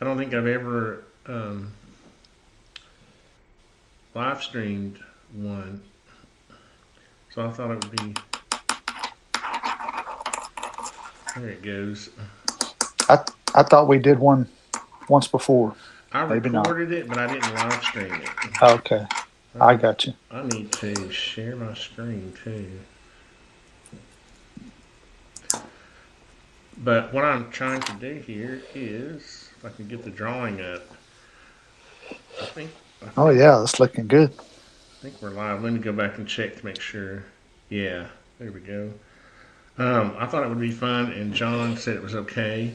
I don't think I've ever live streamed one, so I thought it would be. There it goes. I I thought we did one once before. I Maybe not. recorded it, but I didn't live stream it. Okay, I I need got you. I need to share my screen too. But what I'm trying to do here is, if I can get the drawing up, I think I Oh think yeah, that's looking good. I think we're live. Let me go back and check to make sure. Yeah, there we go. I thought it would be fun, and John said it was okay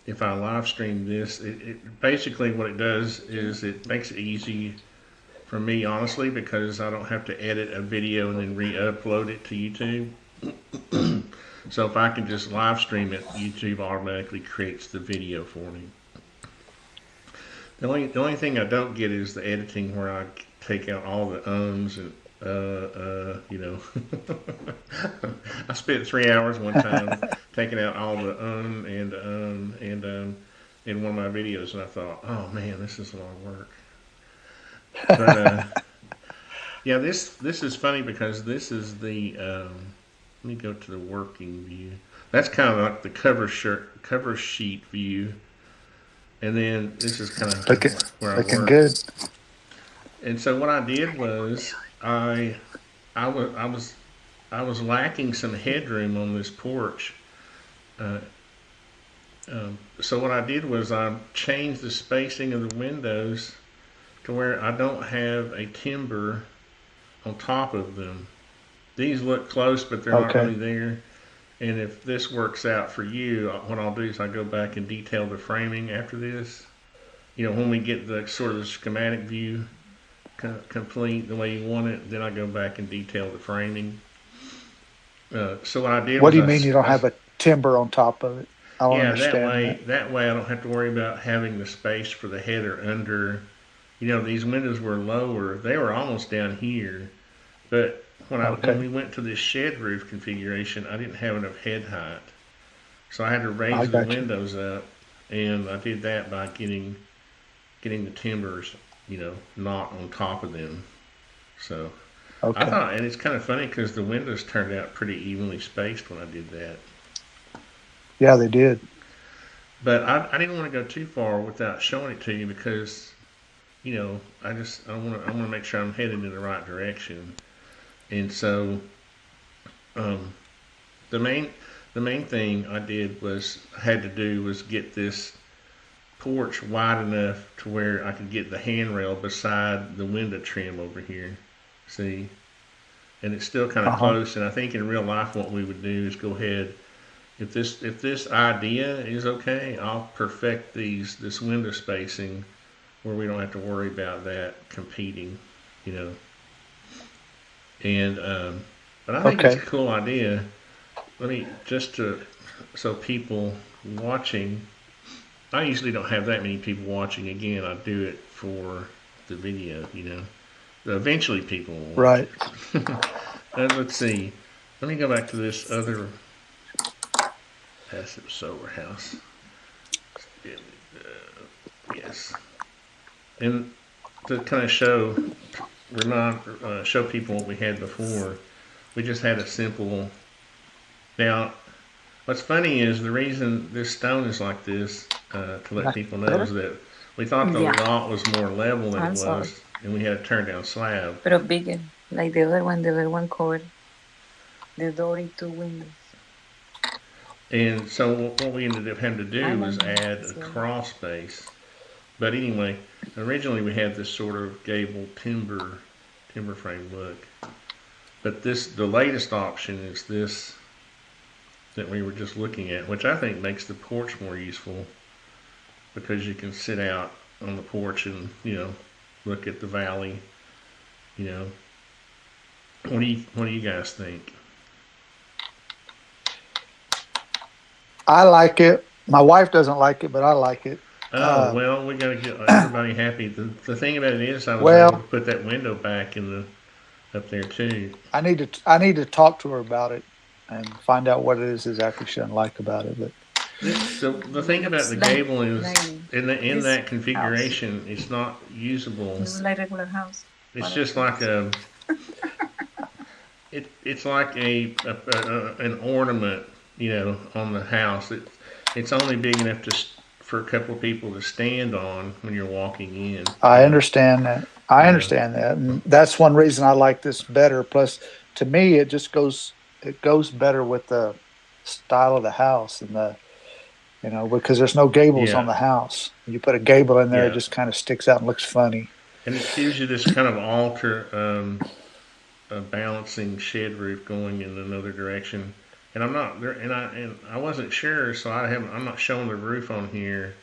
if I live stream this. It basically what it does is it makes it easy for me, honestly, because I don't have to edit a video and then re-upload it to YouTube. So if I can just live stream it, YouTube automatically creates the video for me. The only thing I don't get is the editing where I take out all the ums and you know. I spent 3 hours one time taking out all the in one of my videos, and I thought, oh man, this is a lot of work. But yeah, this is funny because this is the let me go to the working view. That's kind of like the cover sheet view, and then this is kind of Looking where I looking work. good. And so what I did was I was I was I was lacking some headroom on this porch. Uh, so what I did was I changed the spacing of the windows to where I don't have a timber on top of them. These look close, but they're not Okay, really there. And if this works out for you, what I'll do is I go back and detail the framing after this. You know, when we get the sort of the schematic view complete the way you want it, then I go back and detail the framing. So what I did what was do you mean you don't I have a timber on top of it? I don't yeah, that understand way that. that way I don't have to worry about having the space for the header under. You know, these windows were lower; they were almost down here. But when Okay, we went to this shed roof configuration, I didn't have enough head height, so I had to I raise the got you. windows up, and I did that by getting the timbers, you know, not on top of them. So I Okay, thought, and it's kind of funny because the windows turned out pretty evenly spaced when I did that. yeah, they did. But I didn't want to go too far without showing it to you because you know I want to make sure I'm headed in the right direction. And so um, the main the main thing I did was had to do was get this porch wide enough to where I could get the handrail beside the window trim over here. See, and it's still kind of Uh huh. close. And I think in real life, what we would do is go ahead. If this idea is okay, I'll perfect this window spacing where we don't have to worry about that competing, you know. And but I think it's a Okay. cool idea. Let me just to so people watching. I usually don't have that many people watching. Again, I do it for the video, you know. Eventually, people will watch Right. it. Let's see. Let me go back to this other passive solar house. Yes, and to kind of show people what we had before. We just had a simple. Now, what's funny is the reason this stone is like this, to let Like people know, better? is that we thought the Yeah, lot was more level than it I'm sorry. was, and we had a turn down slab. But a bigger, like the other one covered the door in two windows. And so what we ended up having to I do like was that add a as well. crawl space. But anyway, originally we had this sort of gable timber frame look. But the latest option is this that we were just looking at, which I think makes the porch more useful because you can sit out on the porch and look at the valley. You know, what do you guys think? I like it. My wife doesn't like it, but I like it. Oh Um, well, we got to get everybody happy. The thing about it is, I was able to well, put that window back in the up there too. I need to talk to her about it and find out what it is exactly she doesn't like about it. But The thing about looks the gable is like in this that house. configuration, it's not usable. This is like regular house. It's What just like it's like an ornament, on the house. It's only big enough for a couple of people to stand on when you're walking in. I understand that. I Yeah, understand that, and that's one reason I like this better. Plus, to me, it goes better with the style of the house and because there's no gables on yeah, the house. You put a gable in there, it yeah. just kind of sticks out and looks funny. And it gives you this kind of alter a balancing shed roof going in another direction. And I'm not there, and I wasn't sure, so I'm not showing the roof on here.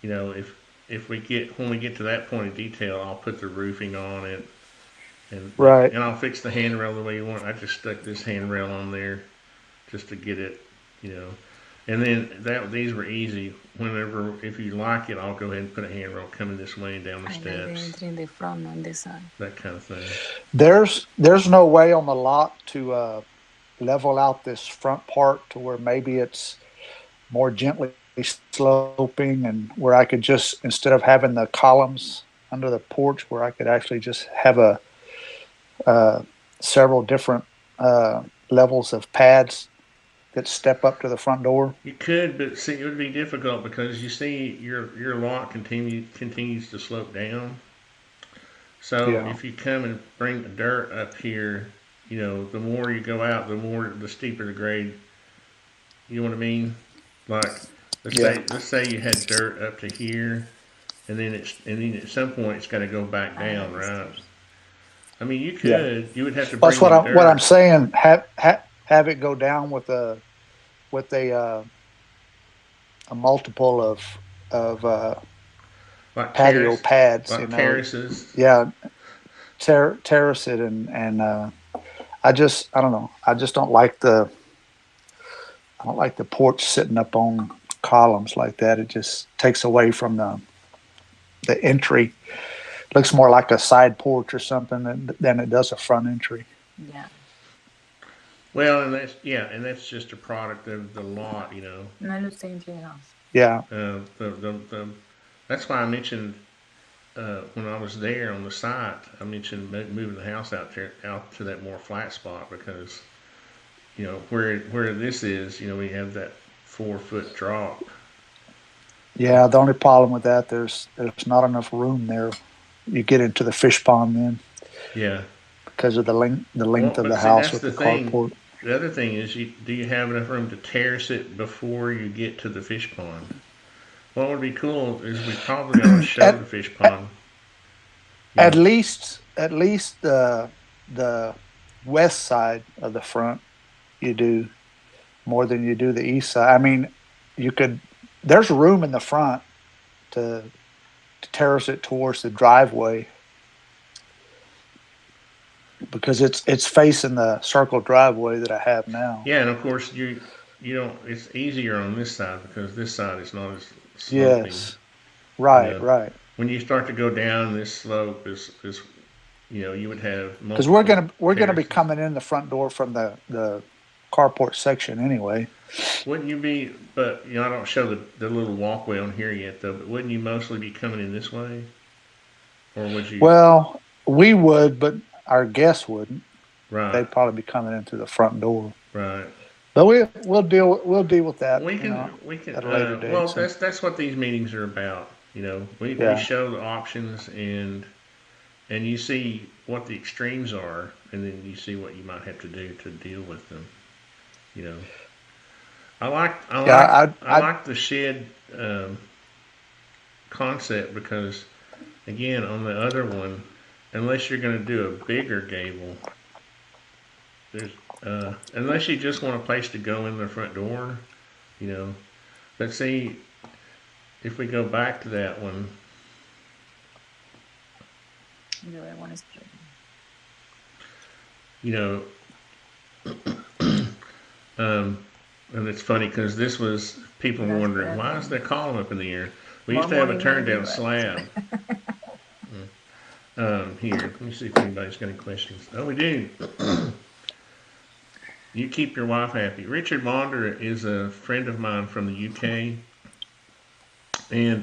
If when we get to that point of detail, I'll put the roofing on it, and Right. and I'll fix the handrail the way you want. I just stuck this handrail on there just to get it, you know. And then these were easy. Whenever if you like it, I'll go ahead and put a handrail coming this way and down the I like the steps, entry in the front on this side. that kind of thing. There's no way on the lot to level out this front part to where maybe it's more gently sloping, and where I could just, instead of having the columns under the porch, where I could actually just have uh, several different levels of pads that step up to the front door. You could, but see, it would be difficult because you see your lot continues to slope down. So Yeah. if you come and bring the dirt up here, the more you go out, the steeper the grade. You know what I mean? Like Yeah. let's say you had dirt up to here, and then at some point it's got to go back I down, like the right? stairs. I mean, Yeah. you would have to That's bring the what I'm dirt saying. Have it go down with a multiple of like patio pads. terraces. Yeah, terrace it, and I don't know. I don't like the porch sitting up on columns like that. It just takes away from the entry. Looks more like a side porch or something than it does a front entry. Yeah. Well, and that's just a product of the lot. No looks the entry house. Yeah. The That's why I mentioned when I was there on the site. I mentioned moving the house out to that more flat spot because where this is, we have that 4 foot drop. Yeah. The only problem with that, there's not enough room there. You get into the fish pond then Yeah. because of the length Well, of but the see, house that's with the the thing. carport. The other thing is, do you have enough room to terrace it before you get to the fish pond? What would be cool is we probably ought to show the At fish pond. You at know, least the west side of the front you do more than you do the east side. I mean, you could. There's room in the front to terrace it towards the driveway because it's facing the circle driveway that I have now. yeah, and of course you don't. It's easier on this side because this side is not as sloping. Yes, You right, know, right. when you start to go down, this slope is you would have Because multiple we're gonna be terraces. coming in the front door from the carport section anyway. Wouldn't you be? But I don't show the little walkway on here yet though. But wouldn't you mostly be coming in this way, or would you? Well, we would, but our guests wouldn't. Right, They'd probably be coming in through the front door. right. But we'll deal with that, We can. at a later Well, date. So, that's what these meetings are about. We yeah, show the options and you see what the extremes are, and then you see what you might have to do to deal with them. You know, yeah. I like the shed concept because again on the other one, unless you're going to do a bigger gable, there's unless you just want a place to go in the front door, you know. But see, if we go back to that one, The other one is pretty. you know, and it's funny because this was people were That's wondering that why is one. there column up in the air? We used More to have a money turn than down you slab. Here, let me see if anybody's got any questions. Oh, we do. You keep your wife happy. Richard Wander is a friend of mine from the UK, and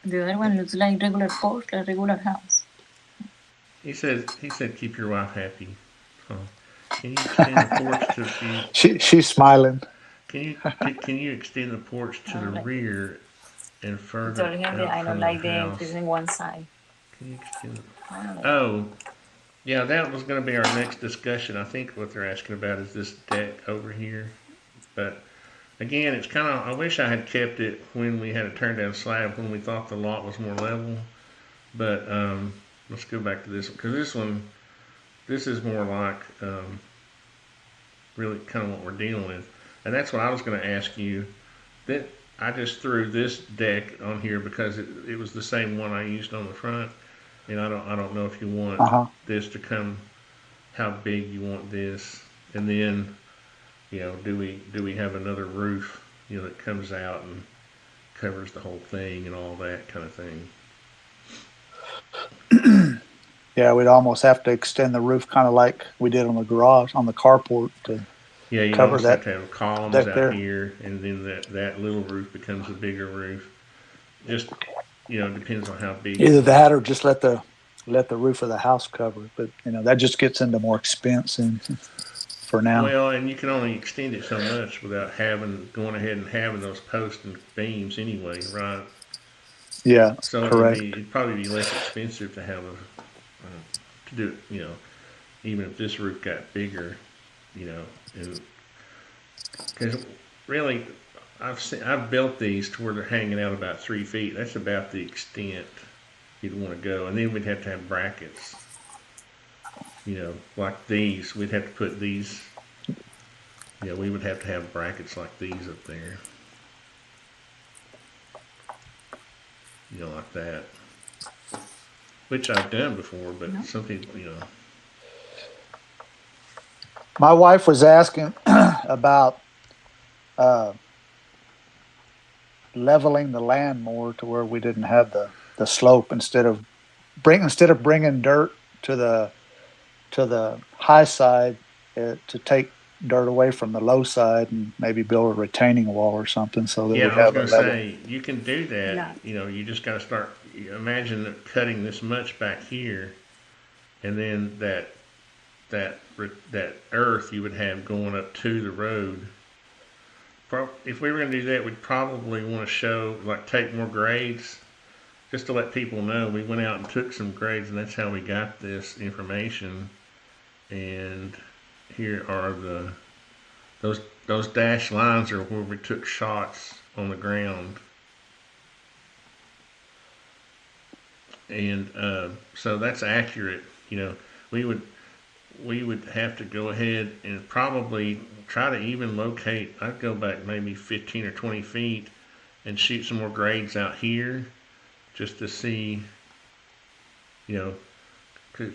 The other one looks like regular porch, a regular house. he said keep your wife happy. Oh. Can you extend the porch to you? She's smiling. Can you extend the porch to the Like, rear and I further told him that out I don't from the like the house? increase in one side. Can you extend? Like, Oh, yeah, that was going to be our next discussion. I think what they're asking about is this deck over here. But again, it's kind of. I wish I had kept it when we had a turn down slab when we thought the lot was more level. But let's go back to this one because this is more like really kind of what we're dealing with, and that's what I was going to ask you. That I just threw this deck on here because it was the same one I used on the front, and I don't know if you want Uh-huh. this to come, how big you want this, and then do we have another roof that comes out and covers the whole thing and all that kind of thing. Yeah, we'd almost have to extend the roof kind of like we did on the garage, on the carport to Yeah, you'd cover almost have that to have columns deck out there. here, and then that little roof becomes a bigger roof. Just depends on how big you Either want it. that or just let the roof of the house cover it. But that just gets into more expense and for now. Well, and you can only extend it so much without going ahead and having those posts and beams anyway, right? Yeah, So correct. it'd probably be less expensive to have to do it, even if this roof got bigger, and because really I've built these to where they're hanging out about 3 feet. That's about the extent you'd want to go, and then we'd have to have brackets, like these. We'd have to put these. We would have to have brackets like these up there, like that, which I've done before, but no. some people. My wife was asking about uh, leveling the land more to where we didn't have the slope instead of bringing dirt to the high side to take dirt away from the low side and maybe build a retaining wall or something so that Yeah, we I was have a going to level. say you can do that. No. You just got to start. Imagine cutting this much back here, and then that earth you would have going up to the road. If we were going to do that, we'd probably want to show take more grades, just to let people know we went out and took some grades, and that's how we got this information. And here are those dashed lines are where we took shots on the ground. And so that's accurate. We would we would have to go ahead and probably try to even locate. I'd go back maybe 15 or 20 feet and shoot some more grades out here just to see, because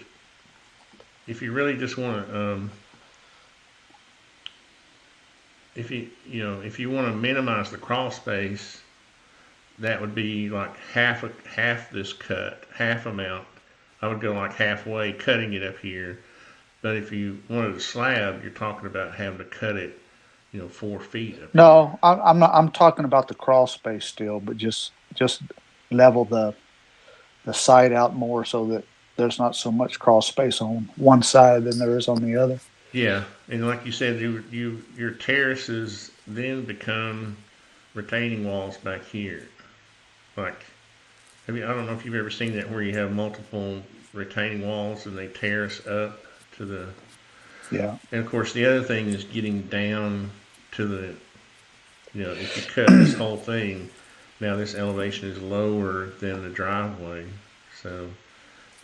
if you really just want to, if you want to minimize the crawl space, that would be like half this cut, half amount. I would go like halfway, cutting it up here. But if you wanted a slab, you're talking about having to cut it, 4 feet up here. No, I'm not. I'm talking about the crawl space still, but just level the side out more so that there's not so much crawl space on one side than there is on the other. Yeah, and like you said, your terraces then become retaining walls back here. Like, I don't know if you've ever seen that where you have multiple retaining walls and they terrace up to the. Yeah. And of course, the other thing is getting down to the. If you cut this whole thing, now this elevation is lower than the driveway, so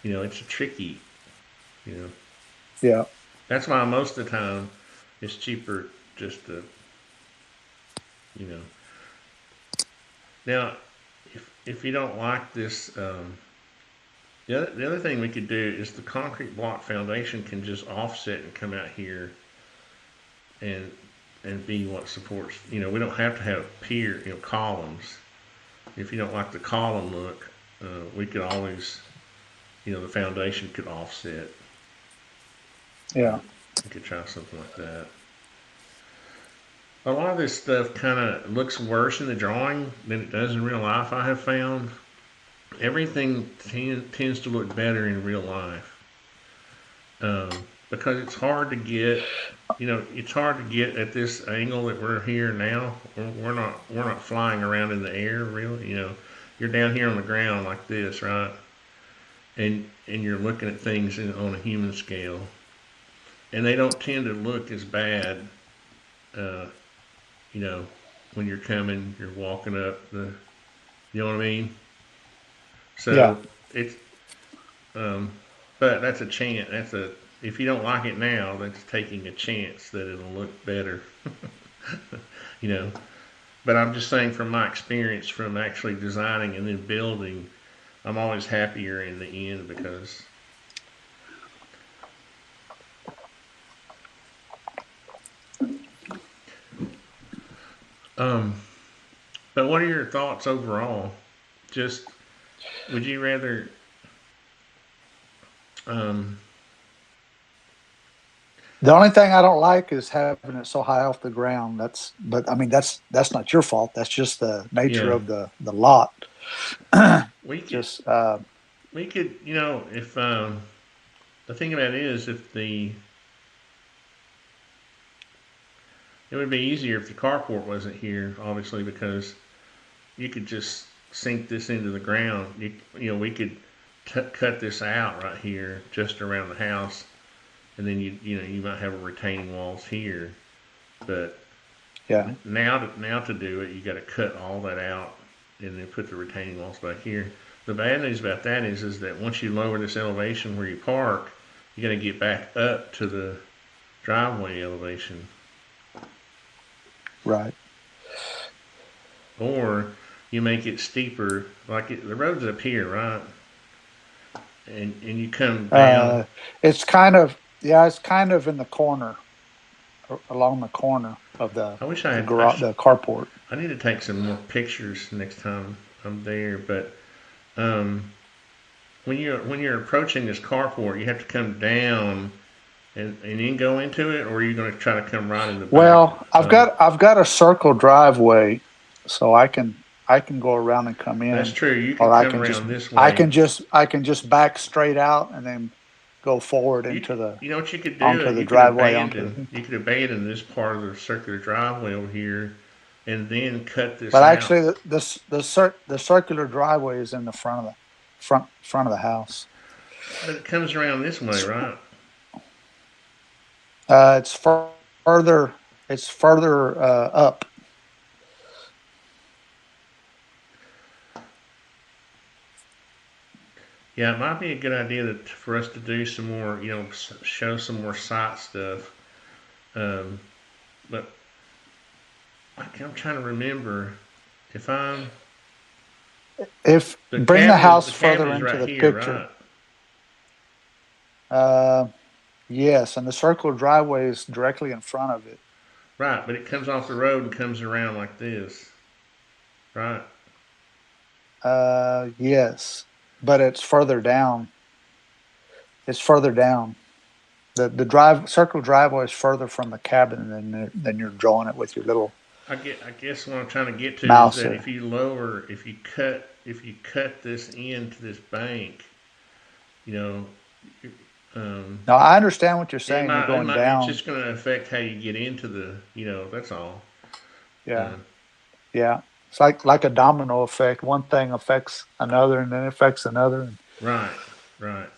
it's tricky. You know. Yeah. That's why most of the time it's cheaper just to, you know. Now, if you don't like this, the other thing we could do is the concrete block foundation can just offset and come out here and be what supports. We don't have to have columns. If you don't like the column look, we could always, the foundation could offset. Yeah. You could try something like that. A lot of this stuff kind of looks worse in the drawing than it does in real life, I have found. Everything tends to look better in real life, because it's hard to get, it's hard to get at this angle that we're here now. We're not flying around in the air, really. You're down here on the ground like this, right? And you're looking at things on a human scale, and they don't tend to look as bad, uh, you know, when you're walking up you know what I mean? Yeah. So it's, um, but that's a chance. If you don't like it now, that's taking a chance that it'll look better, you know. But I'm just saying from my experience from actually designing and then building, I'm always happier in the end because, um, but what are your thoughts overall? Just, would you rather, um, The only thing I don't like is having it so high off the ground. But I mean, that's not your fault. That's just the nature yeah, of the lot. we could, Just if, the thing about it is it would be easier if the carport wasn't here, obviously, because you could just sink this into the ground. We could cut this out right here, just around the house, and then you might have a retaining walls here. But yeah. now to do it, you got to cut all that out and then put the retaining walls back here. The bad news about that is that once you lower this elevation where you park, you got to get back up to the driveway elevation, Right. or you make it steeper. The road's up here, right? And you come down. It's kind of yeah. It's kind of in the corner, along the corner of I wish I the had. garage, the carport. I need to take some more pictures next time I'm there. But um, when you're approaching this carport, you have to come down and then go into it, or are you going to try to come right in the back Well, of it? I've got a circle driveway, so I can go around and come That's in, true. You or could come around this way. I can just back straight out and then go forward You into could, the you know what you could do? onto the You could driveway abandon. You could abandon this part of the circular driveway over here, and then cut this But out. actually, the circular driveway is in the front of the house. But it comes around this way, right? It's further. It's further up. Yeah, it might be a good idea for us to do some more, show some more site stuff. Um, but I'm trying to remember if I'm If the bring the cabin is house the cabin further is into right the here, picture. right? Uh, yes, and the circular driveway is directly in front of it. Right, but it comes off the road and comes around like this, right? Yes, but it's further down. It's further down. The circle driveway is further from the cabin than you're drawing it with your little I guess what I'm trying to get to is mouse that there. if you cut this into this bank, you know, um, Now I understand what you're it saying. You're might, it going might, it's down. just going to affect how you get into that's all. Yeah, Uh, yeah. It's like a domino effect. One thing affects another, and then affects another. right, right.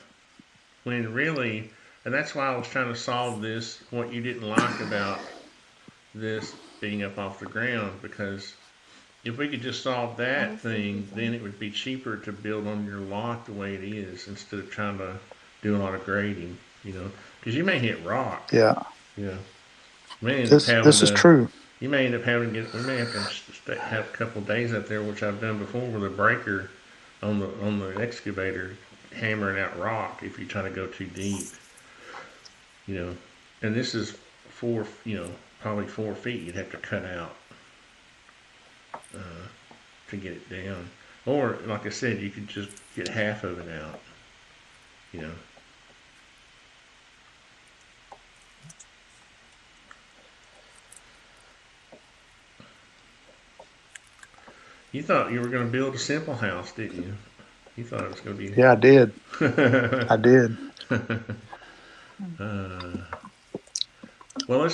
When really, and that's why I was trying to solve this, what you didn't like about this being up off the ground, because if we could just solve that thing, then it would be cheaper to build on your lot the way it is instead of trying to do a lot of grading, because you may hit rock, Yeah, you know, you may end up having this is to, true. you may end up having to we may have to have a couple of days up there, which I've done before with a breaker on the excavator hammering out rock if you try to go too deep, you know, and this is probably 4 feet you'd have to cut out uh, to get it down. Or, like I said, you could just get half of it out, you know. You thought you were going to build a simple house, didn't you? You thought it was going to Yeah, I did. be. I did. Well,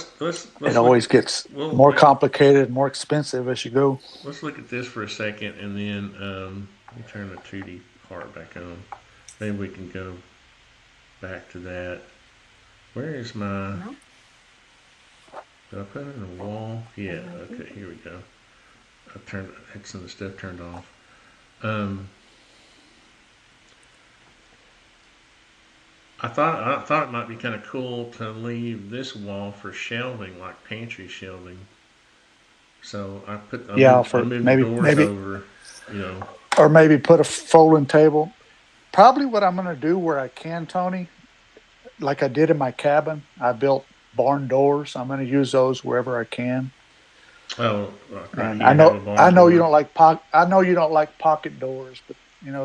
It let's look always at gets we'll more complicated, more expensive as you go. let's look at this for a second, and then let me turn the 2D part back on. Maybe we can go back to that. Where is my? No? Did I put it in a wall? Yeah. Already? Okay. Here we go. I had some of the stuff turned off. Um, I thought it might be kind of cool to leave this wall for shelving, like pantry shelving. So Yeah, I for moved the maybe doors maybe over. You know. or maybe put a folding table. Probably what I'm going to do where I can, Tony, like I did in my cabin. I built barn doors. I'm going to use those wherever I can. Oh, like right And here, have a I barn know you door. don't like I know you don't like pocket doors, but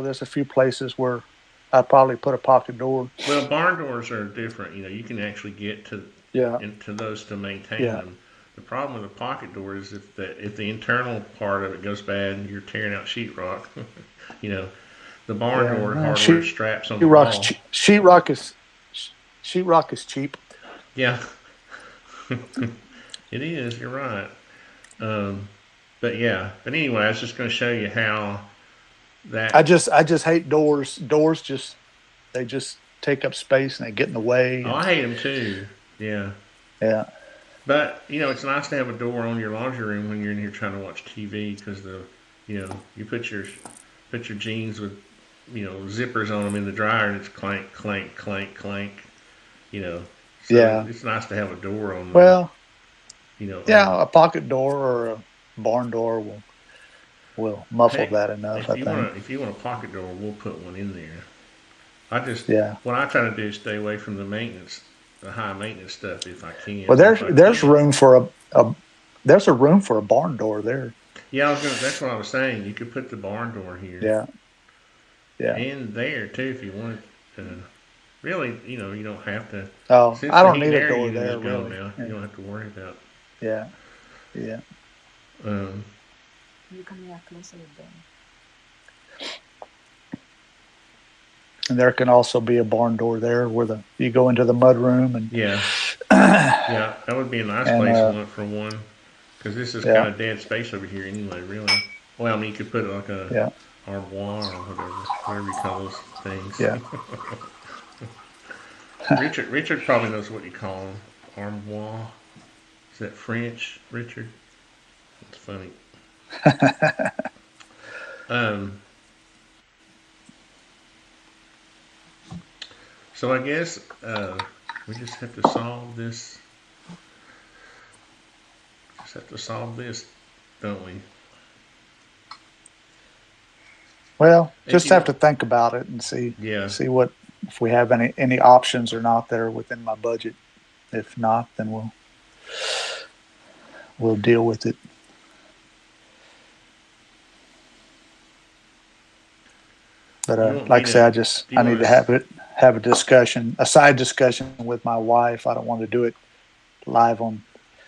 there's a few places where I'd probably put a pocket door. Well, barn doors are different. You can actually get to Yeah, into those to maintain yeah, them. The problem with a pocket door is if the internal part of it goes bad and you're tearing out sheetrock, you know, the barn yeah. door Well, hardware straps on the sheetrock's wall. sheetrock is sheetrock is cheap. Yeah, it is. You're right. Um, but yeah. But anyway, I was just going to show you how that. I just hate doors. Doors they just take up space and they get in the way. Oh, And I hate them too. Yeah. yeah, But it's nice to have a door on your laundry room when you're in here trying to watch TV because you put your jeans with zippers on them in the dryer and it's clank clank clank clank. You know, so yeah. it's nice to have a door on the Well, on the. yeah, a pocket door or a barn door will muffle Hey, that enough. I think. if you want a pocket door, we'll put one in there. I just Yeah. what I try to do is stay away from the high maintenance stuff if I can. Well, But if I there's can't, room for a there's a room for a barn door there. yeah, I was gonna. That's what I was saying. You could put the barn door here Yeah, yeah. and there too if you wanted to. Really, you don't have to. Oh, Since I the don't heat need and a air door unit is there gone really. now, you Yeah, don't have to worry about. yeah, yeah. Um, You can be closer with them. And there can also be a barn door there where you go into the mud room and yeah, yeah, that would be a nice and place for one, because this is kind yeah, of dead space over here anyway. Really. Well, I mean, you could put like a yeah, armoire or whatever you call those things. yeah. Richard probably knows what you call them. Armoire. Is that French, Richard? It's funny. Um, so I guess we just have to solve this. Just have to solve this, don't we? Well, If just you have want, to think about it and yeah, see what if we have any options or not that are within my budget. If not, then we'll deal with it. But you want me like I to? said, Do I you need want to to? have a side discussion with my wife. I don't want to do it live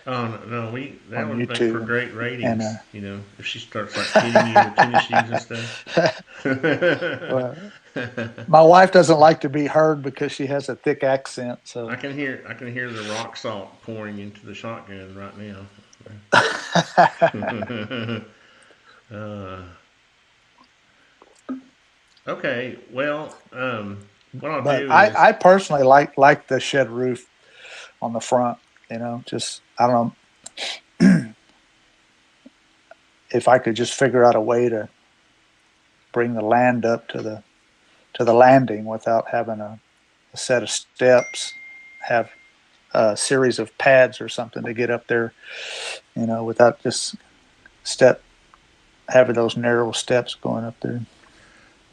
Oh no, that on would make for YouTube great and ratings. If she starts like hitting you with tennis shoes and stuff. well, my wife doesn't like to be heard because she has a thick accent. So I can hear the rock salt pouring into the shotgun right now. uh, okay, well, what I'll but do is, I personally like the shed roof on the front. Just I don't know if I could just figure out a way to bring the land up to the landing without having a set of steps, have a series of pads or something to get up there, without just having those narrow steps going up there.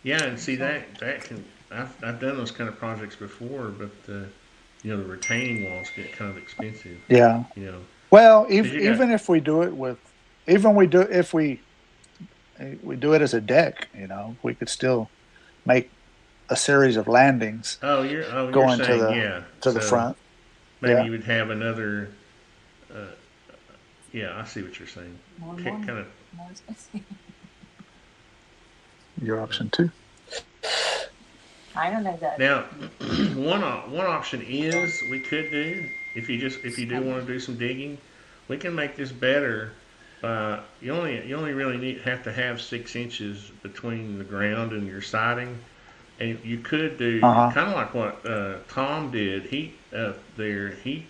yeah, and see So, that can I've done those kind of projects before, but the retaining walls get kind of expensive, Yeah. you know, Well, because you got even if we do it even we do if we do it as a deck, we could still make a series of landings you're going saying yeah, to the so front. maybe Yeah. you would have another uh, yeah, I see what you're saying. more Kind money, of more expensive. your option too. I don't like that. Now, one option is we could do if you do want to do some digging, we can make this better. You only really have to have 6 inches between the ground and your siding, and you could do Uh-huh. kind of like what Tom did. He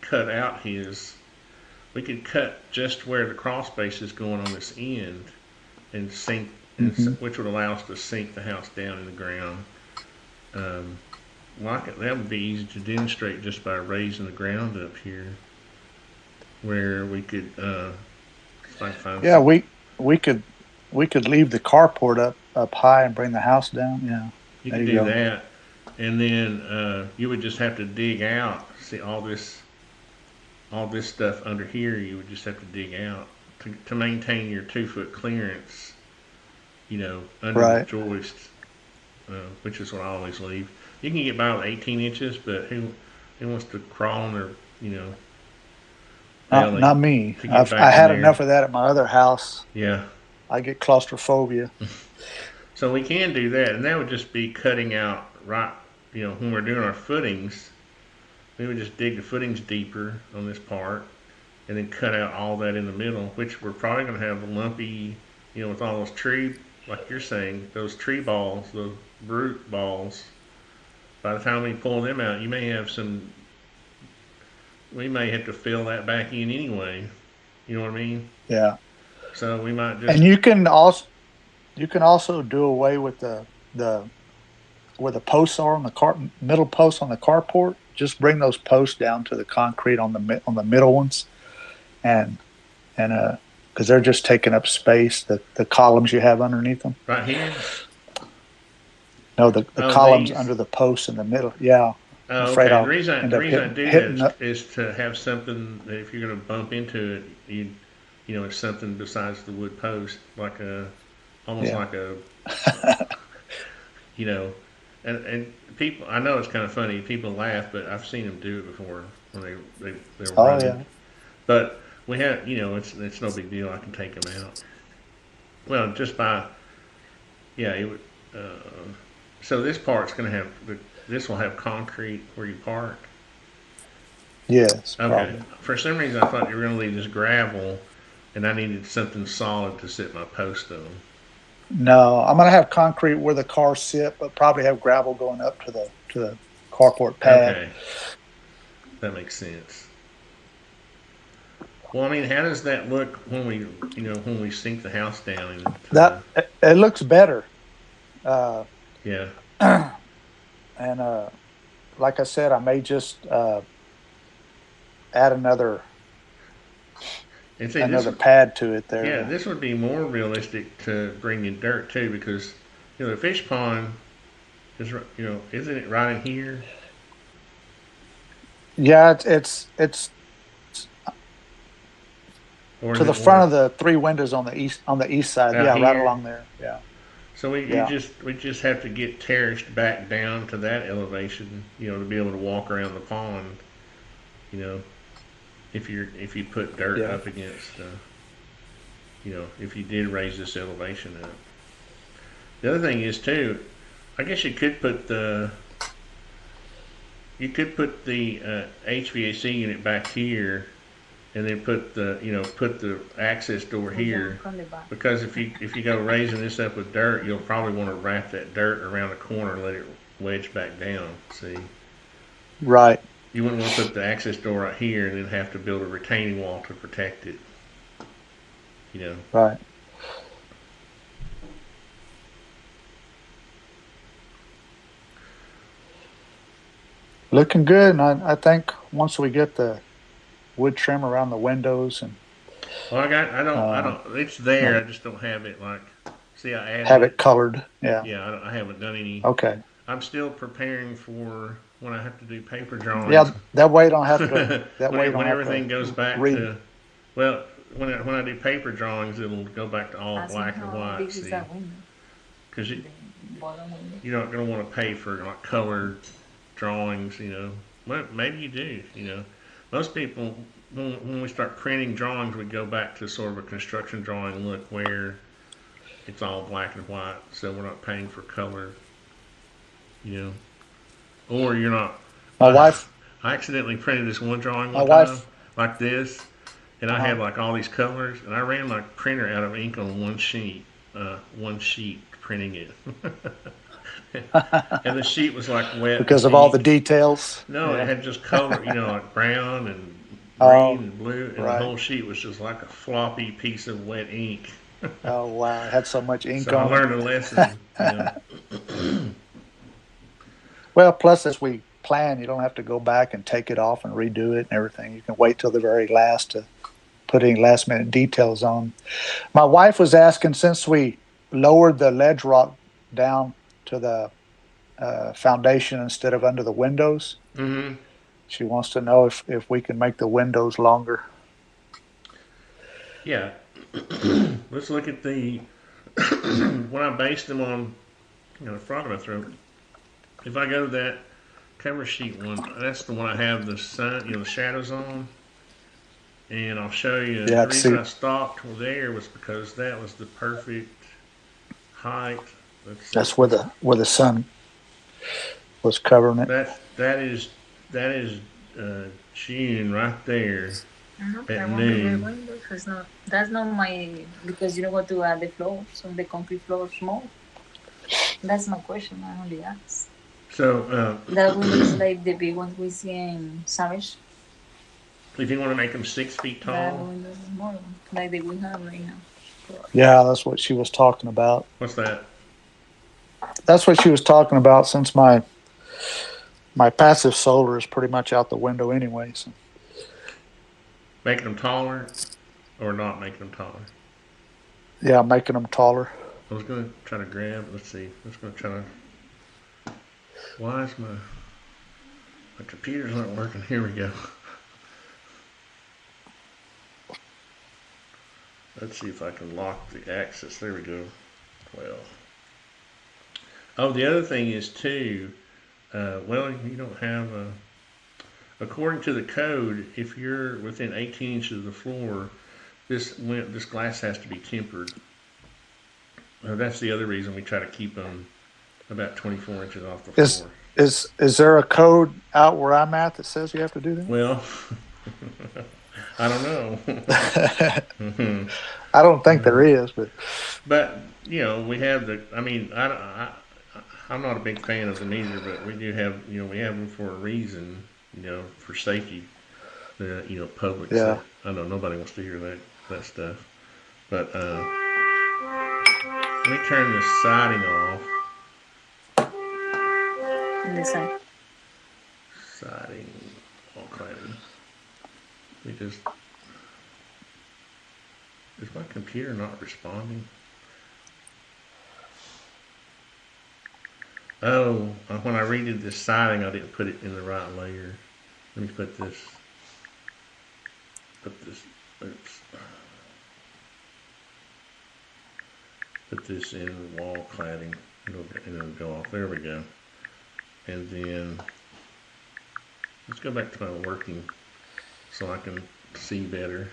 cut out his. We could cut just where the crawl space is going on this end, and sink, Hmm. which would allow us to sink the house down in the ground. Um, that would be easy to demonstrate just by raising the ground up here, where we could, if I can find Yeah, some. we could leave the carport up high and bring the house down. Yeah, You there could you do go. that, and then you would just have to dig out. See all this stuff under here. You would just have to dig out to maintain your 2 foot clearance. Under the Right. joist, which is what I always leave. You can get by with 18 inches, but who wants to crawl on their, you know, belly Not me. to get I back in had there? enough of that at my other house. Yeah. I get claustrophobia. So we can do that, and that would just be cutting out right. When we're doing our footings, we would just dig the footings deeper on this part, and then cut out all that in the middle, which we're probably going to have a lumpy, with all those tree, like you're saying, those tree balls, those root balls. By the time we pull them out, you may have some. We may have to fill that back in anyway. You know what I mean? Yeah. So we might just. And you can also do away with the where the posts are on the middle posts on the carport. Just bring those posts down to the concrete on the middle ones, and because they're just taking up space. The columns you have underneath them. Right here. No, the Oh, columns these. under the posts in the middle. Yeah, I'm Oh, afraid okay. The I'll reason end the up reason I do hitting that the. is to have something that if you're going to bump into it, it's something besides the wood post, like almost Yeah. like a, you know, and people. I know it's kind of funny. People laugh, but I've seen them do it before when they're Oh running. yeah. But we have, it's no big deal. I can take them out. Well, just by, yeah, it would. So this part's going to have this will have concrete where you park. Yes, Okay. probably. For some reason, I thought you were going to leave this gravel, and I needed something solid to sit my post on. No, I'm gonna have concrete where the cars sit, but probably have gravel going up to the carport pad. Okay, that makes sense. Well, I mean, how does that look when we sink the house down into the? That it looks better. Uh, Yeah. and like I said, I may just add And see, another pad to it there. yeah, this would be more realistic to bring in dirt too, because the fish pond is isn't it right in here? Yeah, it's Or is to the it front more of the three windows on the east side. out Yeah, right here? along there. Yeah, So we yeah, just have to get terraced back down to that elevation, to be able to walk around the pond. You know, if you put dirt yeah. up against, if you did raise this elevation up. The other thing is too, I guess you could put the HVAC unit back here, and then put the access door here. Because if you go raising this up with dirt, you'll probably want to wrap that dirt around the corner and let it wedge back down. See, Right. you wouldn't want to put the access door right here and then have to build a retaining wall to protect it. You know. Right. Looking good, and I think once we get the wood trim around the windows and Well, I uh, don't. It's there. yeah, I just don't have it like. See, I added have it. it colored. Yeah. Yeah, I haven't done any. Okay. I'm still preparing for when I have to do paper Yeah. drawings. That way you don't have to. That way you When don't have everything to goes back read. to, well, when I do paper drawings, it'll go back to all Asking black and how white. big is See, that window? because The bottom window? you're not going to want to pay for like colored drawings. Well, maybe you do. Most people when we start printing drawings, we go back to sort of a construction drawing look where it's all black and white, so we're not paying for color, you know. Or you're not. My I, wife, I accidentally printed this one drawing my one time, wife, like this, and I uh-huh. had like all these colors, and I ran my printer out of ink on one sheet printing it. And the sheet was like wet Because with of all the ink. details. No, it Yeah. had just color, like brown and green Oh, and blue, and the right. whole sheet was just like a floppy piece of wet ink. Oh, wow. It had so much So ink I on it. learned a lesson. Well, plus as we plan, you don't have to go back and take it off and redo it and everything. You can wait till the very last to put any last minute details on. My wife was asking, since we lowered the ledge rock down to the foundation instead of under the windows, Hmm. she wants to know if we can make the windows longer. Yeah. Let's look at the when I based them on the front of my throat. If I go to that cover sheet one, that's the one I have the sun, the shadows on. And I'll show you. Yeah, The to reason see. I stopped there was because that was the perfect height. Let's see. That's where the sun was covering it. That is June right there Uh-huh. I at want bigger noon. windows. It's not. That's not my, because you don't want to add the floor, so the concrete floor small. That's my question. I only ask. So That window is like the big ones we see in Savage. if you want to make them 6 feet That tall, window is small, like the we have right now. Yeah, that's what she was talking about. what's that? That's what she was talking about, since my passive solar is pretty much out the window anyway. So. Making them taller or not making them taller? Yeah, making them taller. I was going to try to grab. Let's see. I was going to try to. Why is my computer's not working? Here we go. Let's see if I can lock the axis. There we go. 12. Oh, the other thing is too. Well, you don't have a. According to the code, if you're within 18 inches of the floor, this glass has to be tempered. That's the other reason we try to keep them about 24 inches off the Is floor. is there a code out where I'm at that says you have to do that? Well, I don't know. I don't think there is, But we have the. I mean, I'm not a big fan of them either, but we do have. We have them for a reason. For safety. Public. yeah. I know nobody wants to hear that stuff. But let me turn the siding off. On the side. Siding all cladding. We just. Is my computer not responding? Oh, when I redid this siding, I didn't put it in the right layer. Let me put this. Oops. Put this in wall cladding. It'll go off. There we go. And then let's go back to my working so I can see better.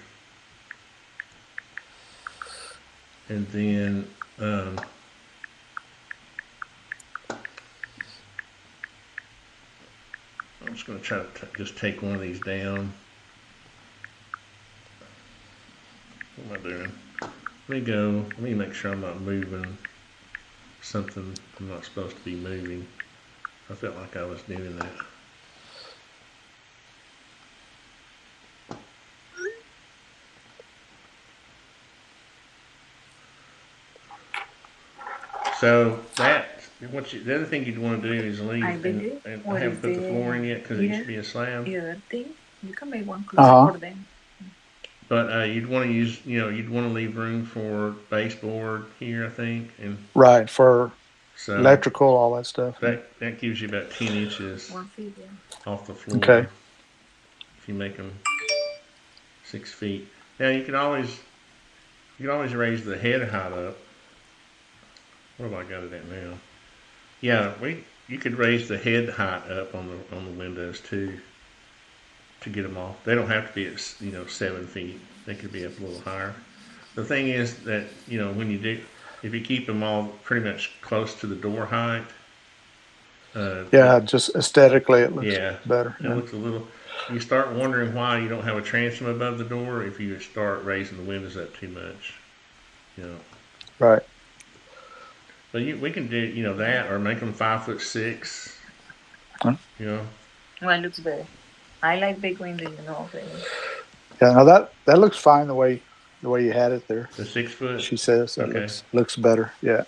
And then I'm just going to try to just take one of these down. What am I doing? Let me make sure I'm not moving something I'm not supposed to be moving. I felt like I was doing that. So the other thing you'd want to do is leave and I haven't put the floor in yet because it used to be a slab. The other thing, you can make one closet for them. But you'd want to use, you'd want to leave room for baseboard here, I think, and Right, for electrical, all that stuff. That gives you about 10 inches 1 feet, off the floor. Okay. If you make them 6 feet. Now you can always raise the head height up. What have I got it at now? Yeah, you could raise the head height up on the windows too, to get them off. They don't have to be at 7 feet. They could be up a little higher. The thing is that when you do, if you keep them all pretty much close to the door height, Yeah, just aesthetically it looks yeah, better. it Yeah. looks a little. You start wondering why you don't have a transom above the door if you start raising the windows up too much. You know, Right. but we can do that or make them 5'6". Huh? You know, Well, it looks better. I like big windows, really. Yeah. No, that looks fine the way you had it there. the 6 foot. She says that Okay, looks better. Yeah.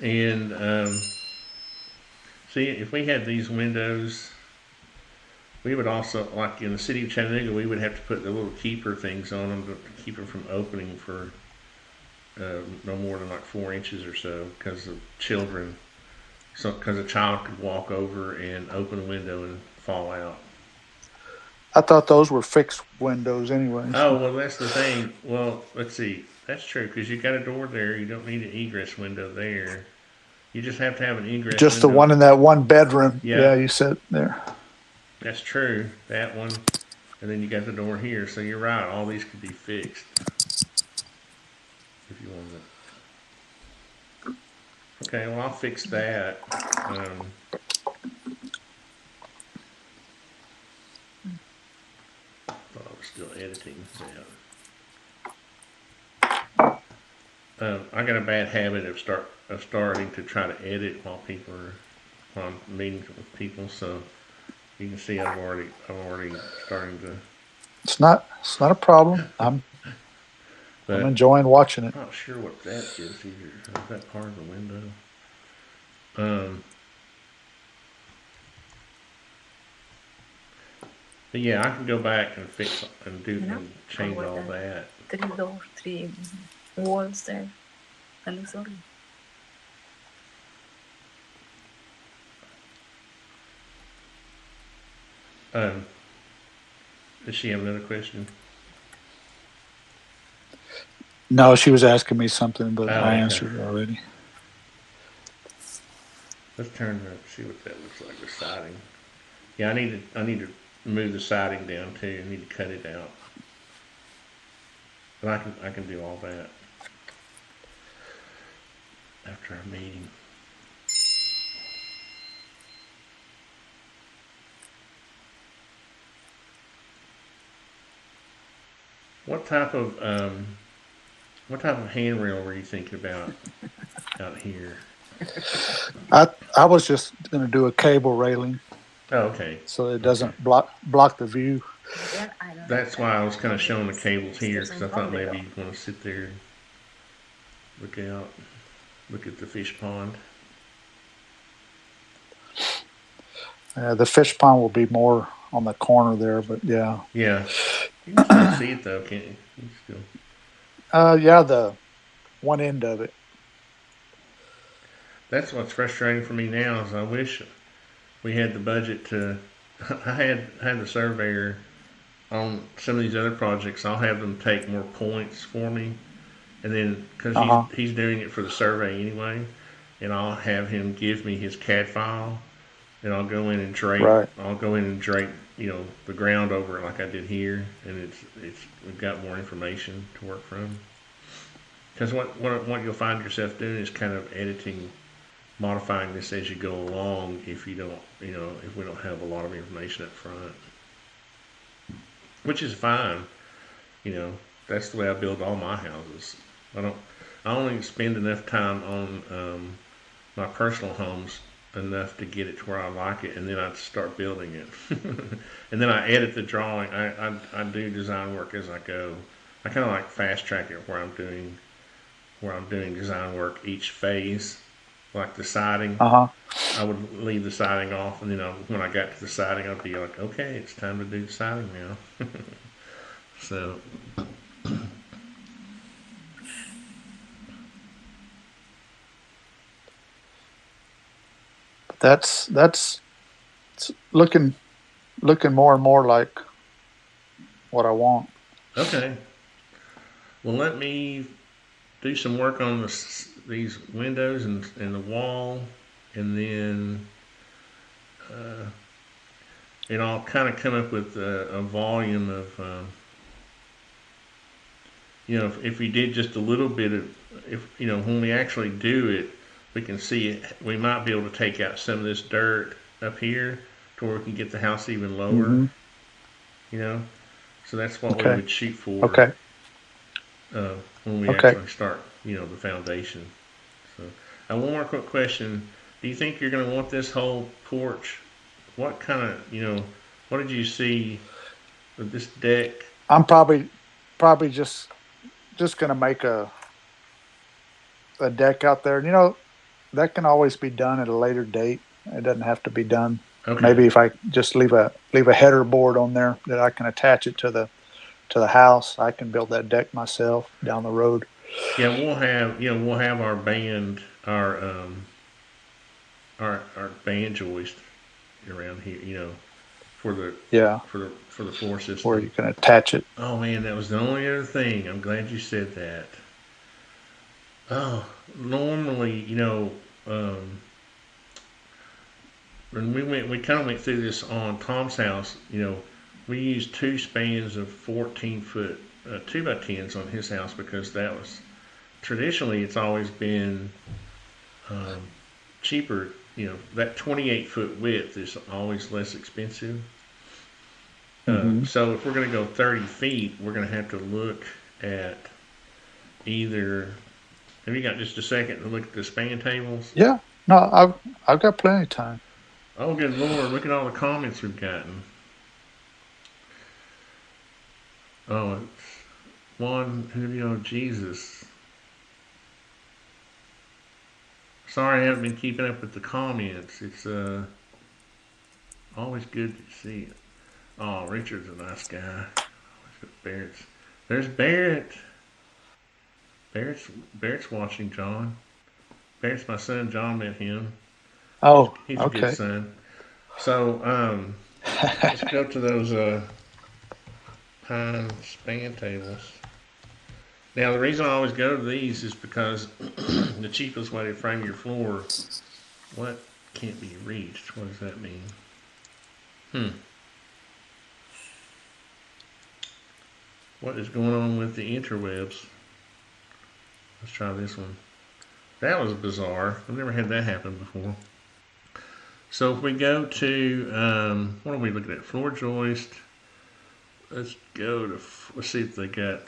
and see if we had these windows. We would also, like in the city of Chattanooga, we would have to put the little keeper things on them to keep them from opening for no more than like 4 inches or so because of children. So, because a child could walk over and open a window and fall out. I thought those were fixed windows anyways. Oh, well, that's the thing. Well, let's see. That's true because you got a door there. You don't need an egress window there. You just have to have an egress Just the window. one in that one bedroom. Yeah. Yeah, you said there. That's true. That one. And then you got the door here. So you're right. All these could be fixed if you wanted it. Okay, well, I'll fix that. Thought I was still editing. Yeah. I got a bad habit of starting to try to edit while I'm meeting with people. So you can see I'm already starting to. It's not a problem. I'm enjoying watching it. I'm not sure what that is either. Is that part of the window? But yeah, I can go back and fix and and change all that. 3 walls there. That looks ugly. Does she have another question? No, she was asking me something, but I okay. answered it already. Let's turn see what that looks like. The siding. Yeah, I need to move the siding down too. I need to cut it out. But I can do all that after our meeting. What type of handrail were you thinking about out here? I was just going to do a cable railing. Oh, okay. So it doesn't block the view. That's why I was kind of showing the cables here because I thought maybe you'd want to sit there and look at the fish pond. The fish pond will be more on the corner there, but yeah. Yeah. You can still see it though, can't you? You can still. Yeah, the one end of it. That's what's frustrating for me now is I wish we had the budget to. I had the surveyor on some of these other projects. I'll have them take more points for me, and then because he's doing it for the survey anyway, and I'll have him give me his CAD file, and I'll go in and drape. Right. I'll go in and drape, the ground over it like I did here, and we've got more information to work from. Because what you'll find yourself doing is kind of modifying this as you go along if you don't, if we don't have a lot of information up front. Which is fine. That's the way I build all my houses. I only spend enough time on my personal homes enough to get it to where I like it, and then I start building it. And then I edit the drawing. I do design work as I go. I kind of like fast track it where I'm doing design work each phase. Like the siding, I would leave the siding off, and then when I got to the siding, I'd be like, okay, it's time to do the siding now. So, that's looking more and more like what I want. Okay. Well, let me do some work on these windows and the wall, and then I'll kind of come up with a volume of if we did just a little bit of, if when we actually do it, we can see it. We might be able to take out some of this dirt up here to where we can get the house even lower. Mm-hmm. You know, so that's what we Okay. would shoot for Okay. when we Okay. actually start. The foundation. So, one more quick question: do you think you're going to want this whole porch? What kind of what did you see with this deck? I'm probably just gonna make a deck out there. That can always be done at a later date. It doesn't have to be done. Okay. Maybe if I just leave a header board on there that I can attach it to the house, I can build that deck myself down the road. Yeah, we'll have our band, our banjoist around here. For the Yeah, for the floor where you system. can attach it. Oh man, that was the only other thing. I'm glad you said that. Oh, normally, when we kind of went through this on Tom's house. We used two spans of 14-foot 2x10s on his house because that was traditionally it's always been um, cheaper. That 28-foot width is always less expensive. Hmm. So if we're going to go 30 feet, we're going to have to look at either. Have you got just a second to look at the span tables? Yeah. No, I've got plenty of time. Oh, good Lord, look at all the comments we've gotten. Oh, it's one Julio Jesus. Sorry I haven't been keeping up with the comments. It's always good to see it. Oh, Richard's a nice guy. Barrett's. There's Barrett. Barrett's watching John. Barrett's my son. John met him. He's, Oh, he's a good okay. son. So let's go to those pine span tables. Now the reason I always go to these is because the cheapest way to frame your floor. What can't be reached? What does that mean? What is going on with the interwebs? Let's try this one. That was bizarre. I've never had that happen before. So if we go to, what are we looking at? Floor joist. Let's go to, let's see if they got,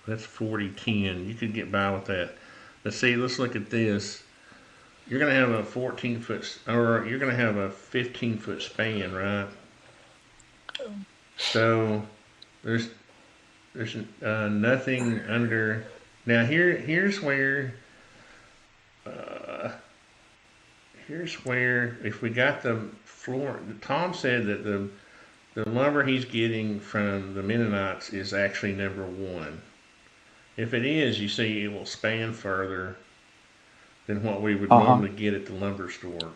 that's 4010. You could get by with that. But see, let's look at this. You're going to have a 14-foot, or you're going to have a 15-foot span, right? So there's nothing under. Now here's where if we got the floor. Tom said that the lumber he's getting from the Mennonites is actually number one. If it is, you see, it will span further than what we would Uh-huh. normally get at the lumber store.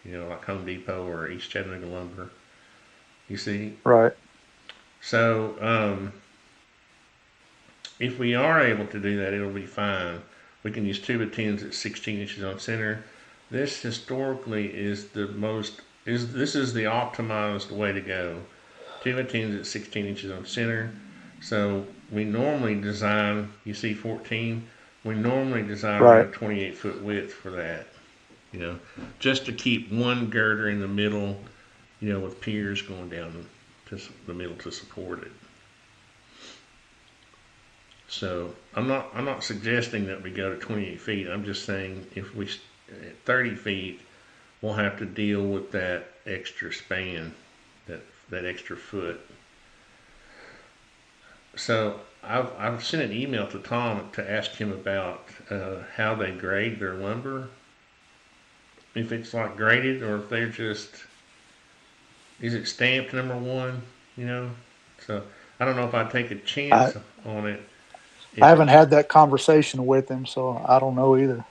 Like Home Depot or East Chattanooga Lumber. You see, Right. so if we are able to do that, it'll be fine. We can use 2x10s at 16 inches on center. This historically is this is the optimized way to go. 2x10s at 16 inches on center. So we normally design, you see 14, we normally design Right. around 28-foot width for that. Just to keep one girder in the middle, with piers going down to the middle to support it. So I'm not suggesting that we go to 28 feet. I'm just saying if we at 30 feet, we'll have to deal with that extra span, that extra foot. So I've sent an email to Tom to ask him about how they grade their lumber. If it's like graded or if they're just, is it stamped number one? So I don't know if I'd take a I chance on it. I If haven't it's had that conversation with him, so I don't know either.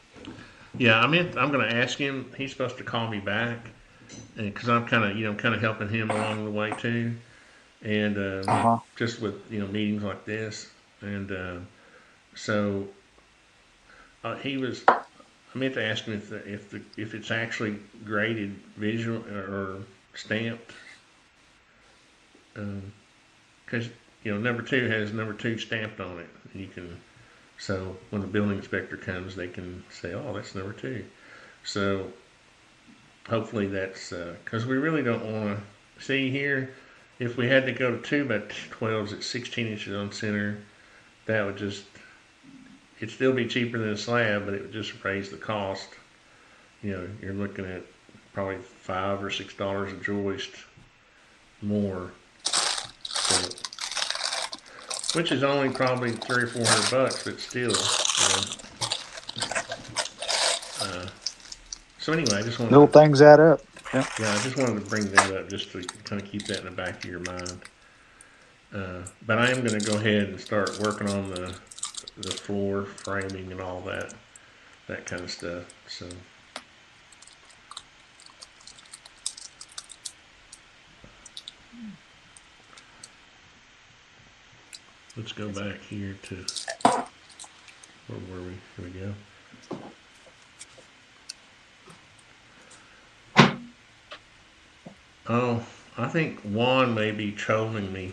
Yeah, I'm going to ask him. He's supposed to call me back because I'm kind of helping him along the way too, and Uh-huh. just with meetings like this, and so he was. I meant to ask him if it's actually graded visual or stamped, because number 2 has number 2 stamped on it. You can, so when the building inspector comes, they can say, oh, that's number 2. So hopefully that's, because we really don't want to, see here, if we had to go to 2 by 12s at 16 inches on center, that would just, it'd still be cheaper than a slab, but it would just raise the cost. You're looking at probably $5 or $6 a joist more. So, which is only probably $300 or $400, but still. So anyway, I just wanted Little to, things add up. Yeah. I just wanted to bring that up just to kind of keep that in the back of your mind. But I am going to go ahead and start working on the floor framing and all that kind of stuff. So. Let's go back here to, where were we? Here we go. Oh, I think Juan may be trolling me.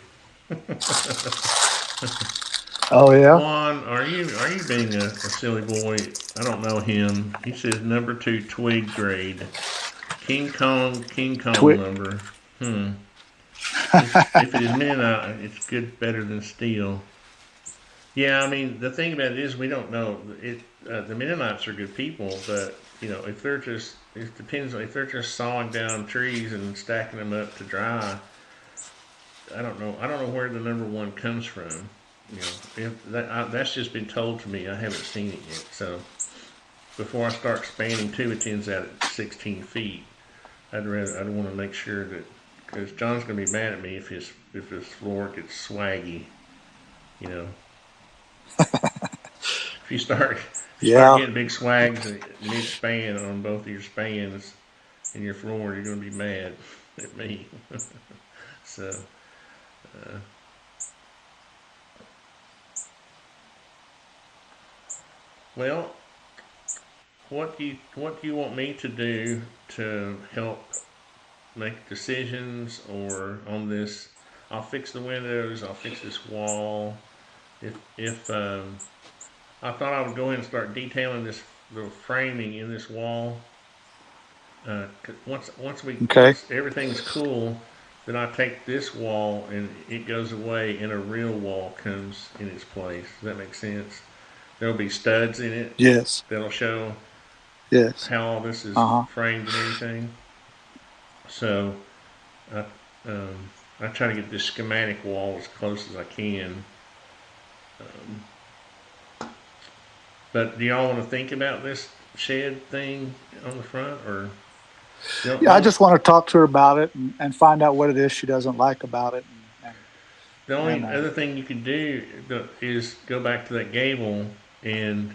Oh yeah. Juan, are you being a silly boy? I don't know him. He says number 2 twig grade. King Kong number. If it is Mennonite, it's good, better than steel. Yeah, I mean, the thing about it is we don't know. The Mennonites are good people, but if they're just, it depends. If they're just sawing down trees and stacking them up to dry, I don't know. I don't know where the number 1 comes from. If that's just been told to me. I haven't seen it yet. So before I start expanding 2 by 10s out at 16 feet, I'd want to make sure that, because John's going to be mad at me if his floor gets swaggy. If you start getting big swags mid-span on both of your spans in your floor, you're going to be mad at me. So, well, what do you want me to do to help make decisions or on this? I'll fix the windows. I'll fix this wall. If I thought I would go ahead and start detailing the framing in this wall. Once everything's cool, then I take this wall and it goes away, and a real wall comes in its place. Does that make sense? There'll be studs in it. Yes. That'll show. Yes. How all this is framed and everything. So, I try to get this schematic wall as close as I can. But do y'all want to think about this shed thing on the front, or? Yeah, I just want to talk to her about it and find out what it is she doesn't like about it. The only other thing you can do is go back to that gable, and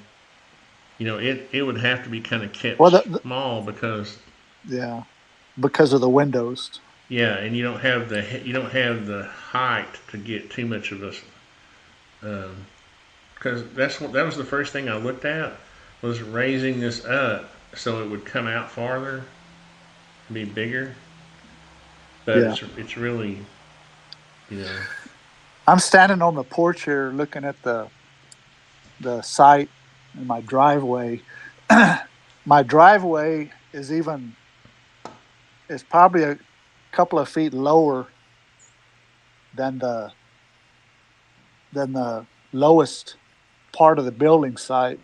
it would have to be kind of kept small because of the windows. Yeah, and you don't have the height to get too much of a. Because that was the first thing I looked at, was raising this up so it would come out farther, be bigger. But it's really, I'm standing on the porch here looking at the site in my driveway. My driveway is probably a couple of feet lower than the lowest part of the building site.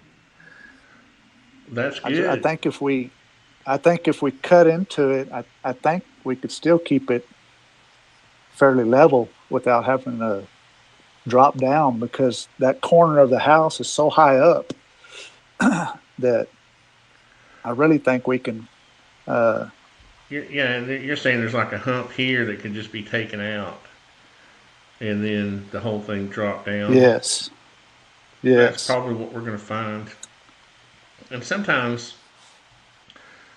That's good. I think if we cut into it, I think we could still keep it fairly level without having to drop down, because that corner of the house is so high up that I really think we can. And you're saying there's like a hump here that could just be taken out, and then the whole thing drop down. Yes. That's probably what we're going to find. And sometimes,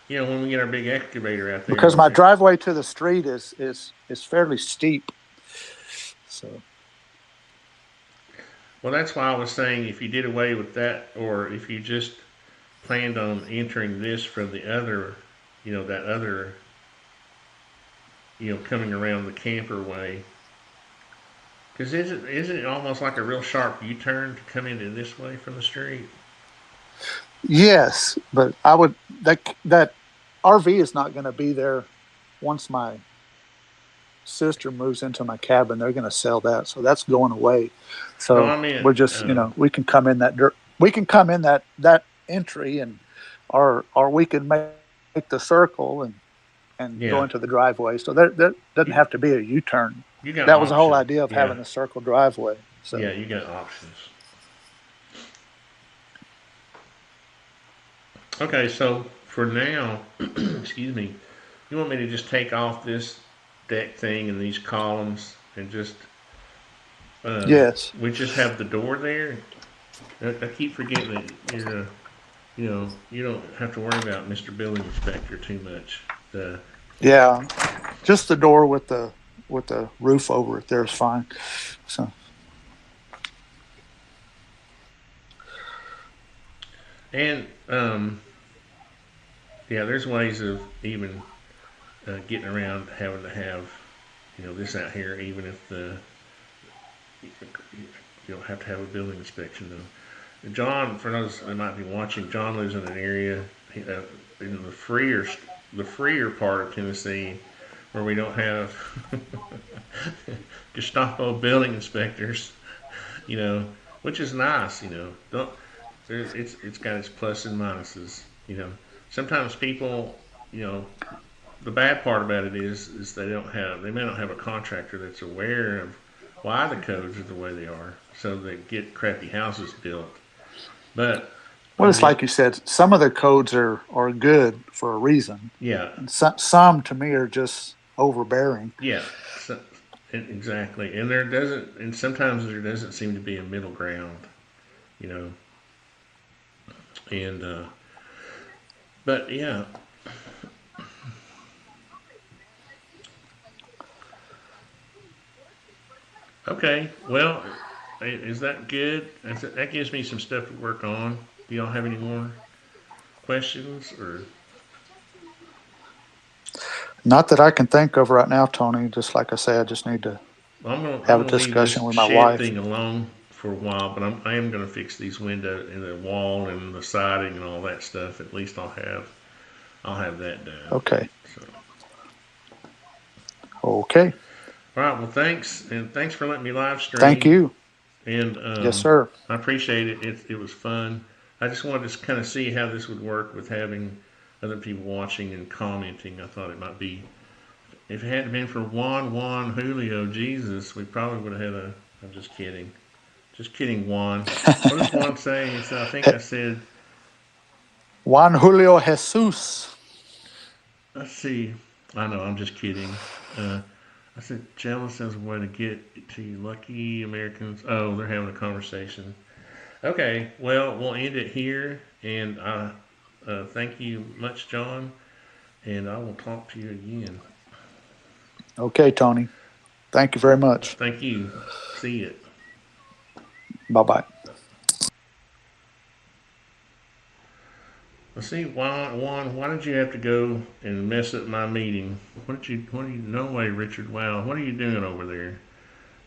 when we get our big excavator out there, because my driveway to the street is fairly steep. So. Well, that's why I was saying if you did away with that, or if you just planned on entering this from the other, that other, coming around the camper way, Because isn't it almost like a real sharp U-turn to come into this way from the street? Yes, but I would that RV is not going to be there once my sister moves into my cabin. They're going to sell that, so that's going away. No, So I meant, we're just, we can come in we can come in that entry, and or we can make the circle and go yeah, into the driveway. So there doesn't you, have to be a U-turn. you got That was the whole options. idea of Yeah, having the circle driveway. yeah, So you got options. Okay, so for now, excuse me, you want me to just take off this deck thing and these columns and just, yes, we just have the door there? I keep forgetting that you don't have to worry about Mr. Building Inspector too much. Uh, yeah, just the door with the roof over it there is fine. So and yeah, there's ways of even getting around having to have this out here, even if you don't have to have a building inspection though. John, for those that might be watching, John lives in an area in the freer part of Tennessee where we don't have Gestapo building inspectors, you know, which is nice, Don't it's got its plus and minuses, Sometimes people, you know, the bad part about it is they may not have a contractor that's aware of why the codes are the way they are, so they get crappy houses built. But well, on it's the like you said, some of the codes are good for a reason, yeah, and some to me are just overbearing. yeah, so, exactly, and there doesn't, and sometimes there doesn't seem to be a middle ground, you know, and but yeah, okay, well, is that good? That gives me some stuff to work on. Do y'all have any more questions or? Not that I can think of right now, Tony. Just like I say, I just need to Well, have I'm a gonna leave this discussion with my shed wife. thing alone for a while, but I am gonna fix these window and the wall and the siding and all that stuff. At least I'll have that done. Okay. So, Okay. all right. Well, thanks, and thanks for letting me live Thank stream. you. And Yes, sir. I appreciate it. It was fun. I just wanted to kind of see how this would work with having other people watching and commenting. I thought it might be. If it hadn't been for Juan Julio Jesus, we probably would have had a. I'm just kidding. Just kidding, Juan. What does Juan say? He said, I think I said, Juan Julio Jesus. let's see. I know, I'm just kidding. Uh, I said, jealous as a way to get to you lucky Americans. Oh, they're having a conversation. Okay, well, we'll end it here. And thank you much, John. And I will talk to you again. Okay, Tony. Thank you very much. Thank you. See you. Bye bye. Let's see, Juan, why did you have to go and mess up my meeting? No way, Richard. Wow, what are you doing over there?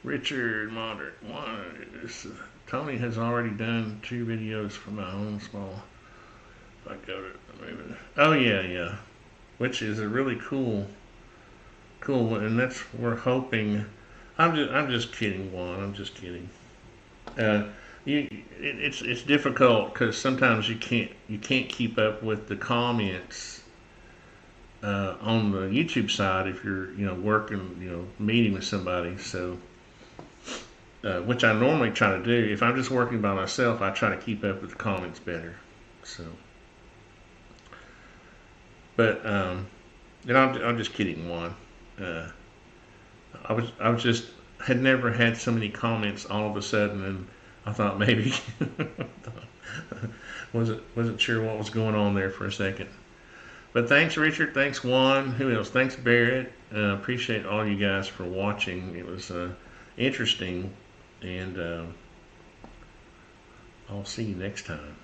Richard, moderate. Tony has already done 2 videos for my own small. If I go to, maybe. Oh, yeah, yeah. Which is a really cool one. And we're hoping. I'm just kidding, Juan. I'm just kidding. Uh, it's difficult because sometimes you can't keep up with the comments on the YouTube side if you're working meeting with somebody. So which I normally try to do. If I'm just working by myself, I try to keep up with the comments better. So, but and I'm just kidding, Juan. Uh, I was just had never had so many comments all of a sudden, and I thought maybe wasn't sure what was going on there for a second. But thanks, Richard. Thanks, Juan. Who else? Thanks, Barrett. Appreciate all you guys for watching. It was interesting, and I'll see you next time.